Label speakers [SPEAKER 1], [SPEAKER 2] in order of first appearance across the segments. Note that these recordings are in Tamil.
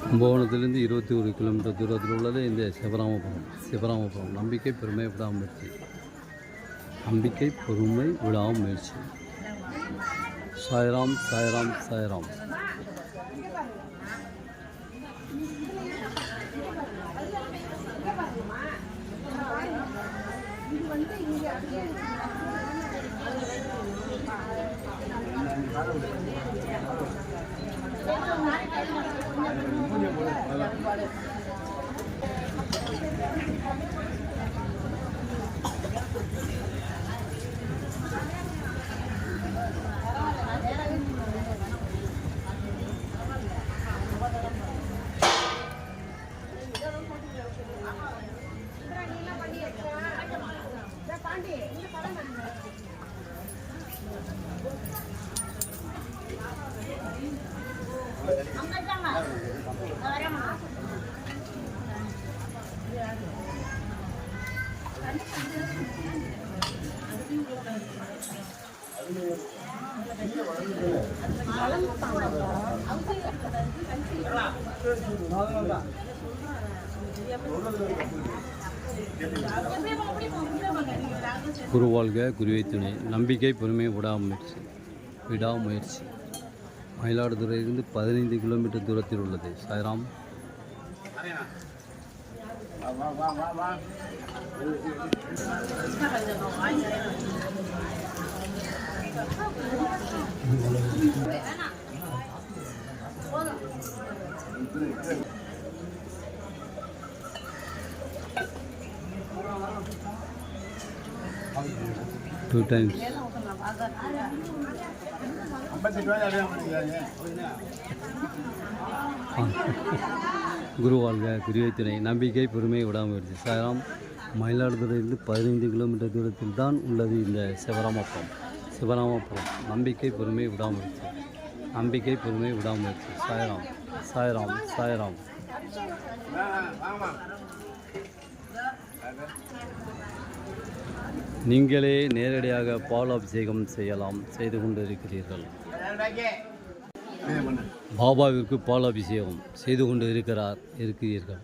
[SPEAKER 1] கும்பகோணத்திலிருந்து 21 கிலோமீட்டர் தூரத்தில் உள்ளது இந்த சிவராமபுரம். நம்பிக்கை பெருமை விடாமுயற்சி. நம்பிக்கை பொறுமை விடாமுயற்சி. சாய்ராம் சாய்ராம் சாய்ராம். குருவாழ்க குருவை துணை. நம்பிக்கை பொறுமை விடாமுயற்சி. மயிலாடுதுறையிலிருந்து 15 கிலோமீட்டர் தூரத்தில் உள்ளது. சாய்ராம். Two times. குருவாழ்க குருவை துணை. நம்பிக்கை பொறுமை விடாமுயற்சி. சாய்ராம். மயிலாடுதுறையிலிருந்து 15 கிலோமீட்டர் தூரத்தில் தான் உள்ளது இந்த சிவராமபுரம். நம்பிக்கை பொறுமை விடாமுயற்சி. சாய்ராம் சாய்ராம் சாய்ராம். நீங்களே நேரடியாக பால் அபிஷேகம் செய்து கொண்டிருக்கிறீர்கள். பாபாவிற்கு பால் அபிஷேகம் செய்து கொண்டு இருக்கிறீர்கள்.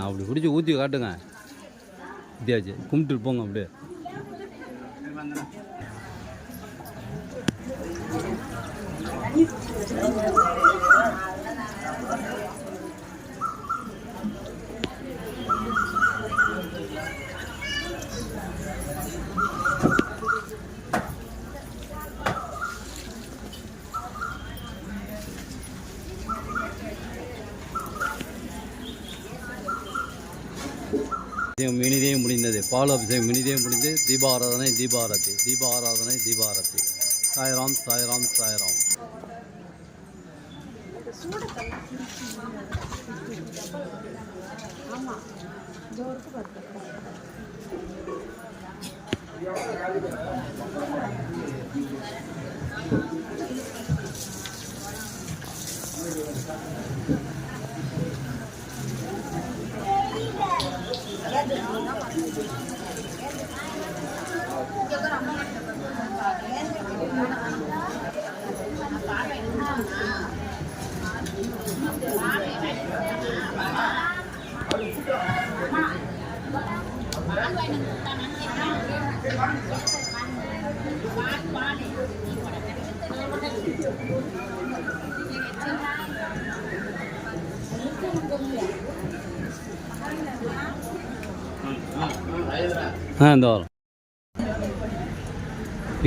[SPEAKER 1] அப்படி பிடிச்சி ஊற்றி காட்டுங்க. வித்தியாச்சு கும்பிட்டு போங்க. அப்படியே இனிதேயும் முடிந்தது. பால் அபிஷேகம் இனிதேயும் முடிந்து தீப ஆராதனை. சாய்ராம் சாய்ராம் சாய்ராம்.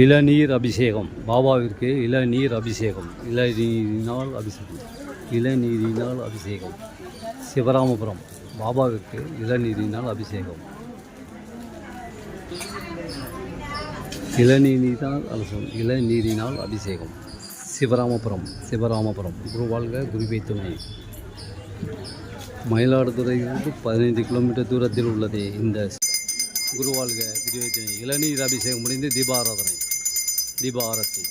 [SPEAKER 1] இளநீர் அபிஷேகம். பாபாவிற்கு இளநீர் அபிஷேகம். இளநீரினால் அபிஷேகம். சிவராமபுரம் பாபாவிற்கு இளநீரினால் அபிஷேகம். இளநீரினால் அலசம் இளநீரினால் அபிஷேகம். சிவராமபுரம் குருவாழ்க குருவை துணை. மயிலாடுதுறையிலிருந்து 15 கிலோமீட்டர் தூரத்தில் உள்ளது இந்த குருவாழ்க குருவை துணை. இளநீர் அபிஷேகம் முடிந்து தீப ஆரத்தி.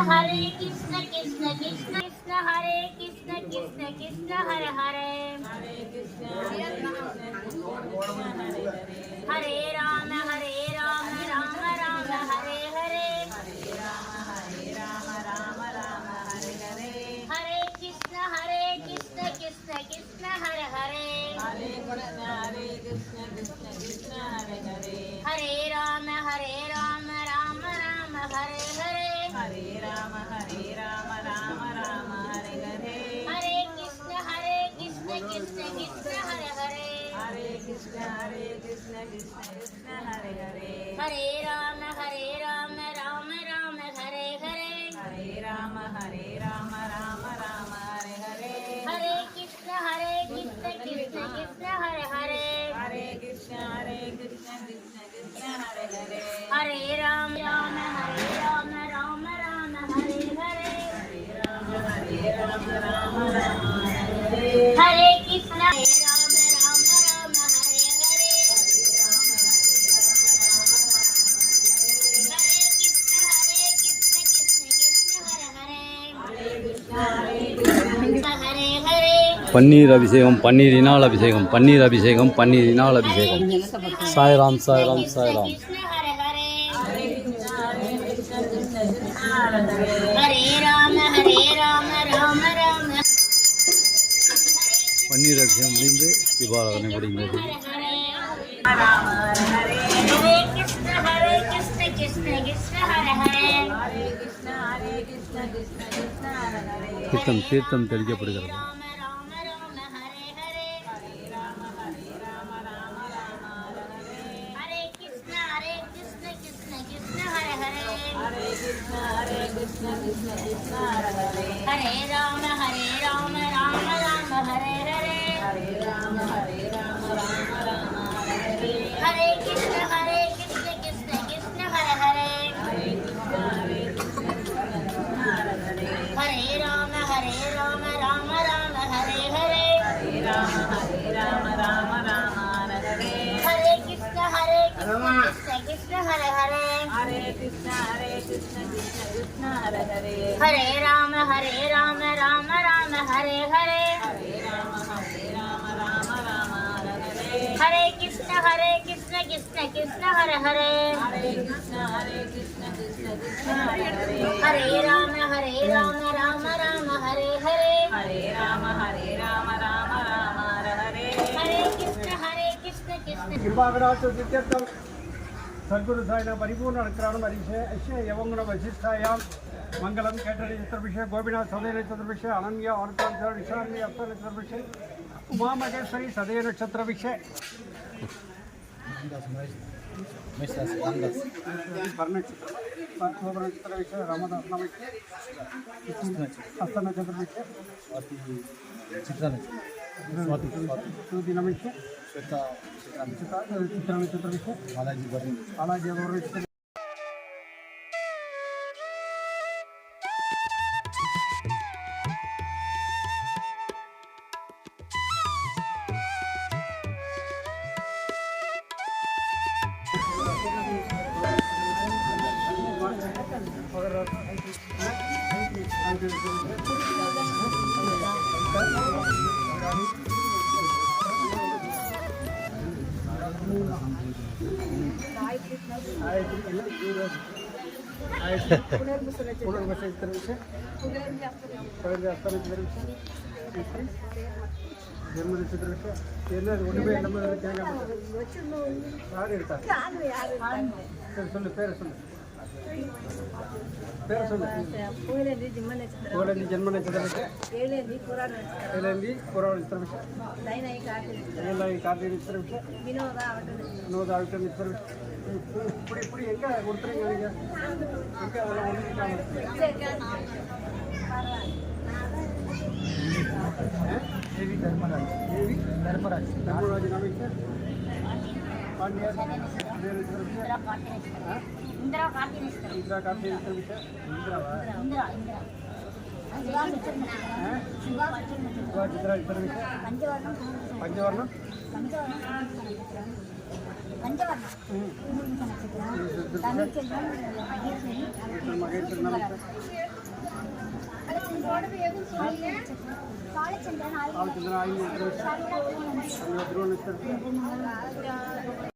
[SPEAKER 2] Hare Krishna Krishna Krishna Krishna Hare Krishna Krishna Krishna Hare Hare Hare Rama Rama Rama Hare Hare Hare Krishna Krishna Krishna Hare Hare Hare Rama Rama Rama Hare Hare Hare Rama Rama Rama Hare Hare Hare Krishna Krishna Krishna Hare Hare Hare Krishna Krishna Krishna Hare Hare Hare Rama Rama Rama Hare Hare Hare Rama Rama Rama Hare Hare Hare Krishna Krishna Krishna Hare Hare Hare Krishna Krishna Krishna Hare Hare Hare Rama Rama Rama Rama Hare Hare Hare Rama Rama Rama Hare Hare Krishna Rama Rama Hare Hare Hare Krishna Krishna Hare Hare Hare Krishna Hare Hare
[SPEAKER 1] பன்னீர் அபிஷேகம் பன்னீரினால் அபிஷேகம். Sairam.
[SPEAKER 2] Hare Rama Rama Rama
[SPEAKER 1] பன்னீர் அபிஷேகம் முடிந்து தீபாராதனை முடிந்தது.
[SPEAKER 2] Hare Krishna Krishna Krishna Hare Hare
[SPEAKER 1] தீர்த்தம் தெளிக்கப்படுகிறது.
[SPEAKER 2] Hare Rama Rama Rama Hare Hare Hare Rama Rama Rama Hare Hare Hare Krishna Krishna Hare Hare Hare Rama Rama Rama Hare Hare Hare Rama Rama Rama Hare Hare Krishna Krishna Hare Hare Hare Krishna Krishna Hare Hare Hare Rama Rama Rama Hare Hare Hare Rama Rama Rama Hare Hare Krishna Krishna Hare Hare Hare Krishna Krishna Hare Hare Hare Rama Rama Rama Hare Hare Hare Rama Rama Rama Hare Hare Krishna
[SPEAKER 3] कृपागणाचोद्यर्थम सद्गुरु साईना परिपूर्ण अनुग्रहण ऐश्य यवंगुण वशिष्ठायां मंगलम केटरी चतुर्विषय गोपीनाथ सदय चतुर्विषय अनन्य अनंत विशाल अप्तर चतुर्विषय उमा महेश्वरी सदय नक्षत्र विषय नक्षत्र विषय रामदास हस्त नक्षत्र विषय सूदी नमिषय चित्र नक्षत्र विषय बालाजी பேரை சொல்லு.
[SPEAKER 4] புகழேந்தி ஜிம்ம நட்சத்திரம்
[SPEAKER 3] கோலந்தி ஜென்ம நட்சத்திர விஷயம்,
[SPEAKER 4] ஏழேந்தி புராண நட்சத்திரம்
[SPEAKER 3] ஏழந்தி புறவ நட்சத்திர விஷயம்,
[SPEAKER 4] தைனாயி கார்த்திகை நட்சத்திரம்
[SPEAKER 3] ஏழாயி கார்த்திகை நட்சத்திர விஷயம்,
[SPEAKER 4] வினோதா அவட்ட நட்சத்திரம்
[SPEAKER 3] வினோத அவிட்ட நட்சத்திர விஷயம். இப்படி எங்கே கொடுத்துறீங்க நீங்கள்? எங்கே அதெல்லாம் ஒன்றுக்காங்க? தேவி தர்மராஜ். தேவி தர்மராஜ். தர்மராஜ் நம்பிக்கை பாண்டியர் வேறு நட்சத்திர விஷயம்.
[SPEAKER 2] இந்திரா கார்த்திகை நட்சத்திரம்.
[SPEAKER 3] இந்திரா கார்த்திகை நட்சத்திர விஷயம். இந்திராவா?
[SPEAKER 2] இந்திரா சிவா நட்சத்திரம். சிவா நட்சத்திரம்.
[SPEAKER 3] சிவா சித்ரா நட்சத்திர விஷயம்.
[SPEAKER 2] பஞ்சவர்ணம்.
[SPEAKER 3] பஞ்சவர்ணம்.
[SPEAKER 2] பஞ்சவர்ணம் நட்சத்திரம். தமிழ்ச்செல்வன் மகேஸ்வரி.
[SPEAKER 3] மகேஸ்வரி நம்பிக்கை.
[SPEAKER 2] காலச்சந்திரன்
[SPEAKER 3] காலச்சந்திரன் ஆயுள் நட்சத்திர விஷயம். திருவ நட்சத்திர விஷயம்.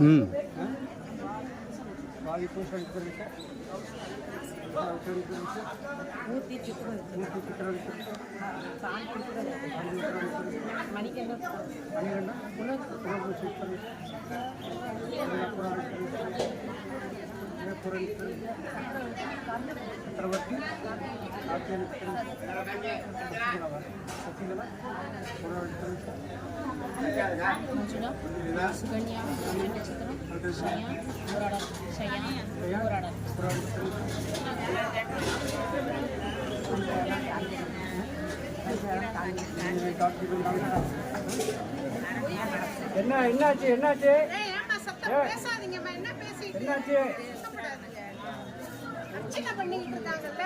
[SPEAKER 1] ம்
[SPEAKER 4] மூர்த்தி சித்திரம் மணிகண்டன்
[SPEAKER 3] சக்கரவர்த்தி
[SPEAKER 4] மஞ்சுளா சுகன்யா நட்சத்திரம் ஷயா போராட
[SPEAKER 3] என்னாச்சு என்னாச்சு என்னாச்சு?
[SPEAKER 4] அர்ச்சனை பண்ணிக்கிட்டு இருக்காங்கல்ல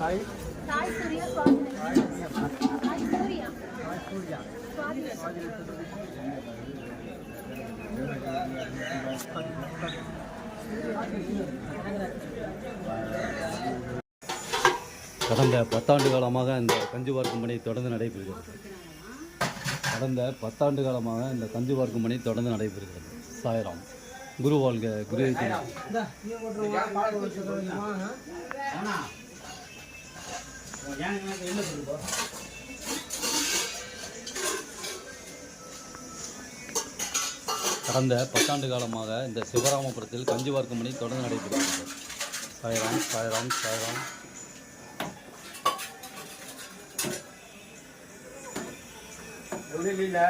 [SPEAKER 2] சாய் சூர்யா சாய் சூர்யா
[SPEAKER 1] கடந்த 10 ஆண்டு காலமாக இந்த கஞ்சி வார்க்கும் பணி தொடர்ந்து நடைபெறுகிறது. கடந்த 10 ஆண்டு காலமாக இந்த கஞ்சி வார்க்கும் பணி தொடர்ந்து நடைபெறுகிறது. சாய்ராம். குரு வாழ்க, குரு கடந்த 10 ஆண்டு காலமாக இந்த சிவராமபுரத்தில் கஞ்சி வார்க்கும் பணி தொடர்ந்து நடைபெறுகிறது. சாய்ராம், சாய்ராம், சாய்ராம்.
[SPEAKER 3] ஒன்றும் இல்லை.